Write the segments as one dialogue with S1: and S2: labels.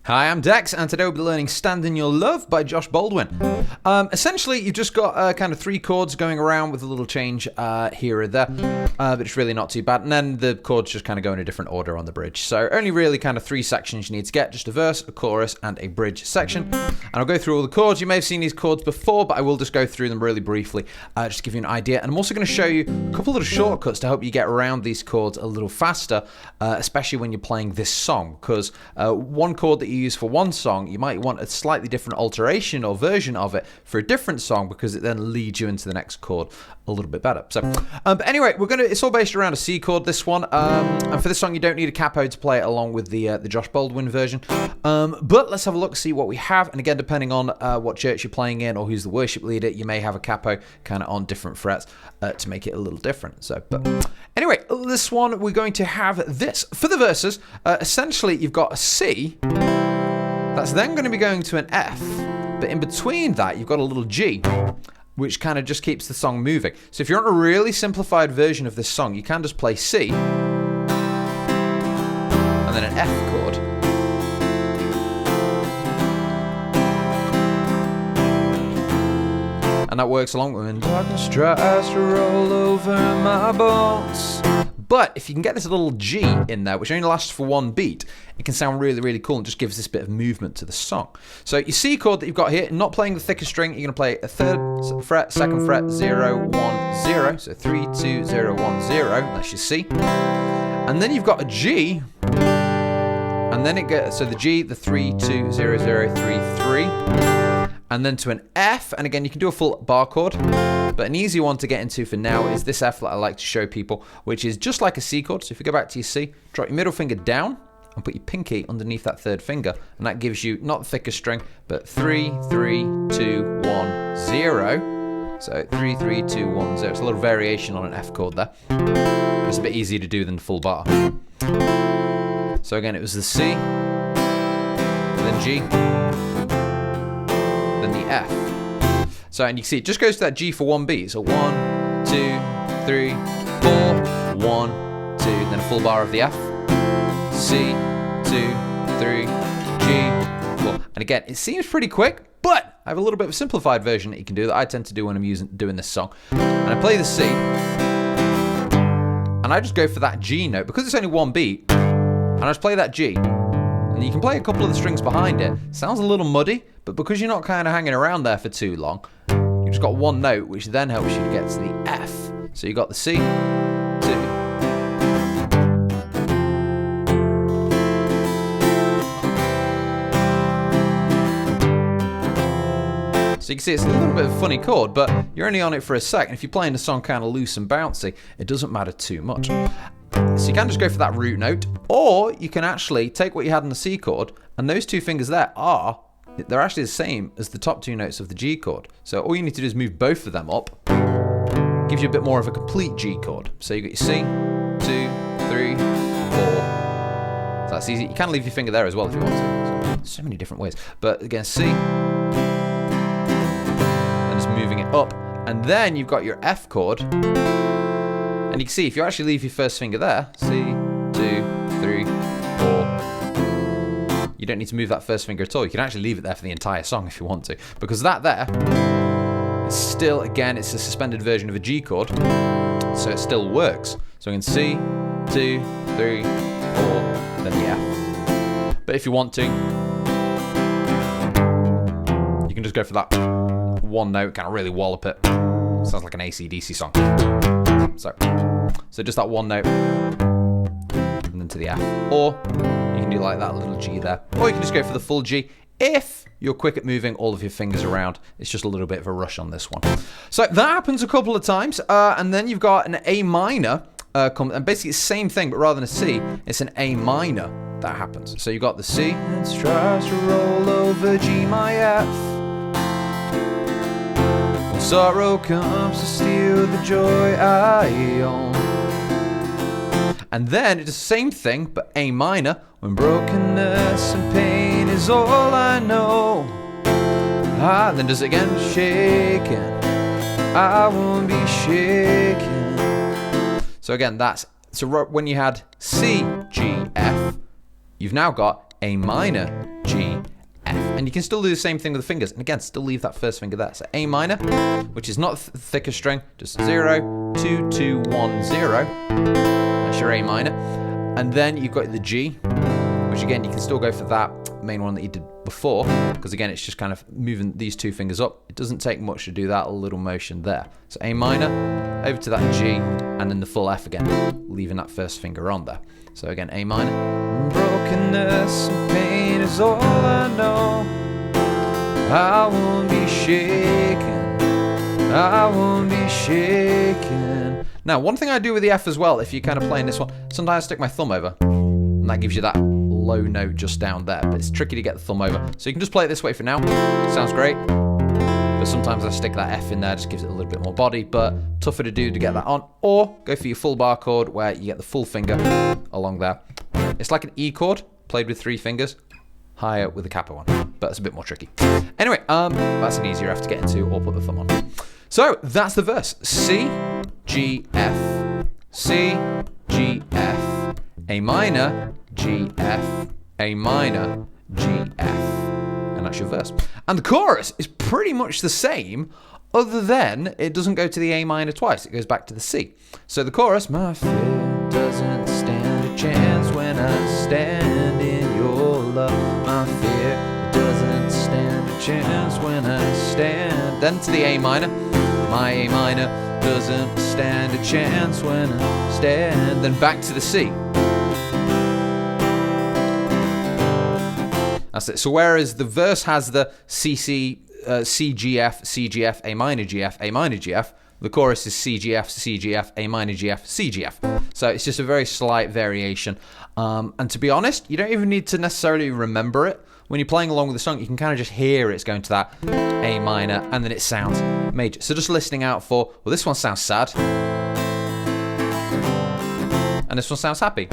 S1: Hi, I'm Dex, and today we'll be learning Stand in Your Love by Josh Baldwin. Essentially, you've just got kind of 3 chords going around with a little change here or there, but it's really not too bad. And then the chords just kind of go in a different order on the bridge. So only really kind of 3 sections you need to get, just a verse, a chorus, and a bridge section. And I'll go through all the chords. You may have seen these chords before, but I will just go through them really briefly, just to give you an idea. And I'm also going to show you a couple of little shortcuts to help you get around these chords a little faster, especially when you're playing this song, because one chord that you use for one song, you might want a slightly different alteration or version of it for a different song, because it then leads you into the next chord a little bit better. So, but anyway, it's all based around a C chord, this one. And for this song, you don't need a capo to play it along with the Josh Baldwin version. But let's have a look, see what we have. And again, depending on what church you're playing in or who's the worship leader, you may have a capo kind of on different frets to make it a little different. So, but anyway, this one, we're going to have this. For the verses, essentially, you've got a C. That's then going to be going to an F, but in between that, you've got a little G, which kind of just keeps the song moving. So if you want a really simplified version of this song, you can just play C, and then an F chord, and that works along with when darkness tries to roll over my bones. But if you can get this little G in there, which only lasts for 1 beat, it can sound really, really cool and just gives this bit of movement to the song. So your C chord that you've got here, not playing the thicker string, you're going to play a 3rd fret, 2nd fret, 0, 1, 0. So 3, 2, 0, 1, 0. That's your C. And then you've got a G. And then it gets, so the G, the 3, 2, 0, 0, 3, 3. And then to an F, and again, you can do a full bar chord, but an easy one to get into for now is this F that I like to show people, which is just like a C chord. So if you go back to your C, drop your middle finger down and put your pinky underneath that 3rd finger, and that gives you not the thicker string, but 3, 3, 2, 1, 0. So 3, 3, 2, 1, 0. It's a little variation on an F chord there. It's a bit easier to do than the full bar. So again, it was the C, then G, then the F. So, and you can see it just goes to that G for 1 beat. So 1, 2, 3, 4, 1, 2, then a full bar of the F. C, 2, 3, G, 4. And again, it seems pretty quick, but I have a little bit of a simplified version that you can do that I tend to do when I'm doing this song. And I play the C, and I just go for that G note because it's only 1 beat. And I just play that G. And you can play a couple of the strings behind it. Sounds a little muddy, but because you're not kind of hanging around there for too long, you've just got 1 note, which then helps you to get to the F. So you got the C, 2. So you can see it's a little bit of a funny chord, but you're only on it for a sec. And if you're playing the song kind of loose and bouncy, it doesn't matter too much. So you can just go for that root note, or you can actually take what you had in the C chord, and those 2 fingers there they're actually the same as the top 2 notes of the G chord. So all you need to do is move both of them up. Gives you a bit more of a complete G chord. So you got your C, 2, 3, 4. So that's easy. You can leave your finger there as well if you want to. So many different ways. But again, C. And just moving it up. And then you've got your F chord. And you can see if you actually leave your 1st finger there, C, 2, 3, 4. You don't need to move that 1st finger at all. You can actually leave it there for the entire song if you want to, because that there is still, again, it's a suspended version of a G chord, so it still works. So we can C, 2, 3, 4, then the F. But if you want to, you can just go for that 1 note, kind of really wallop it. Sounds like an AC/DC song. So just that 1 note, and then to the F. Or you can do like that little G there. Or you can just go for the full G if you're quick at moving all of your fingers around. It's just a little bit of a rush on this one. So that happens a couple of times. And then you've got an A minor. And basically it's the same thing, but rather than a C, it's an A minor that happens. So you've got the C. It tries to roll over G, my F. Sorrow comes to steal the joy I own. And then it's the same thing, but A minor. When brokenness and pain is all I know. Then does it again, shaken. I won't be shaken. So again, so when you had C, G, F, you've now got A minor, G, F. And you can still do the same thing with the fingers. And again, still leave that first finger there. So A minor, which is not the thicker string, just 0, 2, 2, 1, 0. That's your A minor. And then you've got the G, which again, you can still go for that main one that you did before, because again, it's just kind of moving these two fingers up. It doesn't take much to do that little motion there. So A minor, over to that G, and then the full F again, leaving that first finger on there. So again, A minor. Brokenness and pain is all I know. I won't be shaken. I won't be shaken. Now, one thing I do with the F as well, if you're kind of playing this one, sometimes I stick my thumb over, and that gives you that low note just down there, but it's tricky to get the thumb over. So you can just play it this way for now. Sounds great. But sometimes I stick that F in there, just gives it a little bit more body, but tougher to do to get that on. Or go for your full bar chord where you get the full finger along there. It's like an E chord played with 3 fingers, higher with a kappa one, but it's a bit more tricky. Anyway, that's an easier F to get into or put the thumb on. So that's the verse. C, G, F, C, G, F, A minor, G, F, A minor, G, F. And that's your verse. And the chorus is pretty much the same, other than it doesn't go to the A minor twice. It goes back to the C. So the chorus, my fear doesn't stand a chance when I stand in your love. My fear doesn't stand a chance when I stand. Then to the A minor, my A minor doesn't stand a chance when I stand. Then back to the C. That's it. So whereas the verse has the C, G, F, C, G, F, A minor, G, F, A minor, G, F, the chorus is C, G, F, C, G, F, A minor, G, F, C, G, F. So it's just a very slight variation. And to be honest, you don't even need to necessarily remember it. When you're playing along with the song, you can kind of just hear it's going to that A minor, and then it sounds major. So just listening out for, well, this one sounds sad, and this one sounds happy.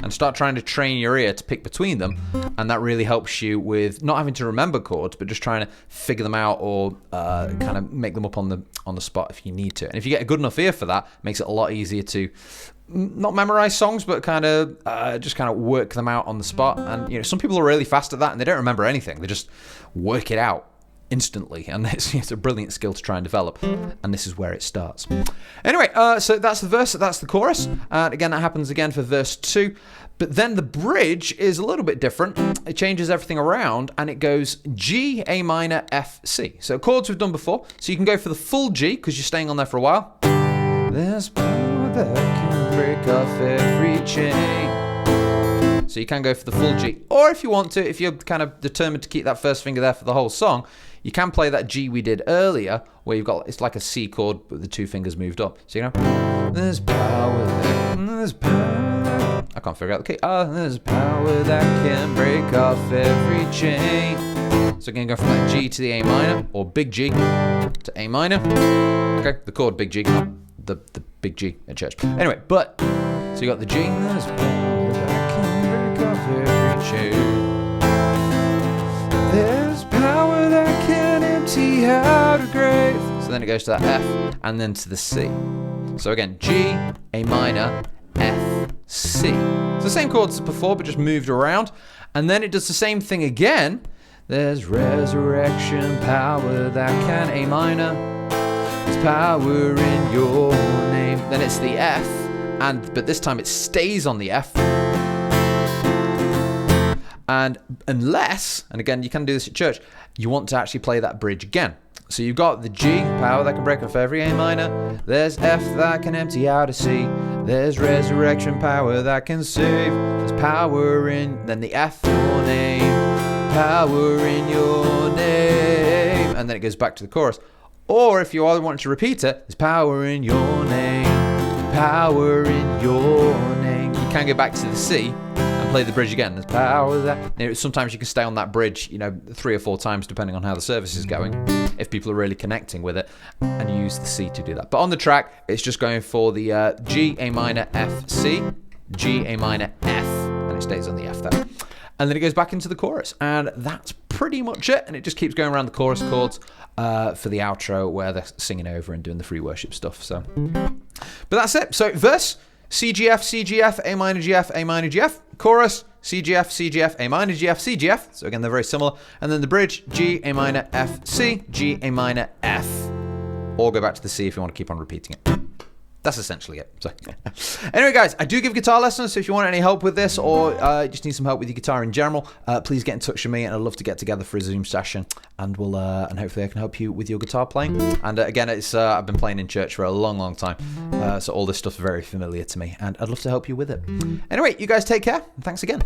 S1: And start trying to train your ear to pick between them, and that really helps you with not having to remember chords, but just trying to figure them out or kind of make them up on the spot if you need to. And if you get a good enough ear for that, it makes it a lot easier to not memorize songs, but kind of just kind of work them out on the spot. And you know, some people are really fast at that, and they don't remember anything; they just work it out instantly, and it's a brilliant skill to try and develop, and this is where it starts. Anyway, so that's the verse, that's the chorus, and again that happens again for verse 2, but then the bridge is a little bit different. It changes everything around, and it goes G, A minor, F, C. So chords we've done before, so you can go for the full G because you're staying on there for a while. There's power that can break off every chain. So you can go for the full G, or if you want to, if you're kind of determined to keep that first finger there for the whole song, you can play that G we did earlier, where you've got, it's like a C chord, but the 2 fingers moved up. So you know, there's power there, there's power. I can't figure out the key. There's power that can break off every chain. So again, go from that G to the A minor, or big G to A minor. Okay, the chord big G, not the big G at church. Anyway, but so you got the G. There's power that can break off every chain. There's power that can empty out a grave. So then it goes to that F, and then to the C. So again, G, A minor, F, C. It's the same chords as before, but just moved around. And then it does the same thing again. There's resurrection power that can, A minor. There's power in your name. Then it's the F, but this time it stays on the F. And unless, and again, you can do this at church, you want to actually play that bridge again. So you've got the G, power that can break off every A minor. There's F that can empty out a C. There's resurrection power that can save. There's power in, then the F, your name. Power in your name. And then it goes back to the chorus. Or if you either want to repeat it, there's power in your name. Power in your name. You can go back to the C and play the bridge again. There's power there. You know, sometimes you can stay on that bridge, 3 or 4 times depending on how the service is going, if people are really connecting with it, and you use the C to do that. But on the track, it's just going for the G, A minor, F, C, G, A minor, F, and it stays on the F there. And then it goes back into the chorus, and that's pretty much it. And it just keeps going around the chorus chords for the outro where they're singing over and doing the free worship stuff. So, but that's it. So verse, C, G, F, C, G, F, A minor, G, F, A minor, G, F. Chorus, C, G, F, C, G, F, A minor, G, F, C, G, F. So again, they're very similar. And then the bridge, G, A minor, F, C, G, A minor, F. Or go back to the C if you want to keep on repeating it. That's essentially it. So, anyway, guys, I do give guitar lessons, so if you want any help with this or just need some help with your guitar in general, please get in touch with me, and I'd love to get together for a Zoom session, and we'll and hopefully I can help you with your guitar playing. And again, it's I've been playing in church for a long, long time, so all this stuff's very familiar to me, and I'd love to help you with it. Anyway, you guys take care, and thanks again.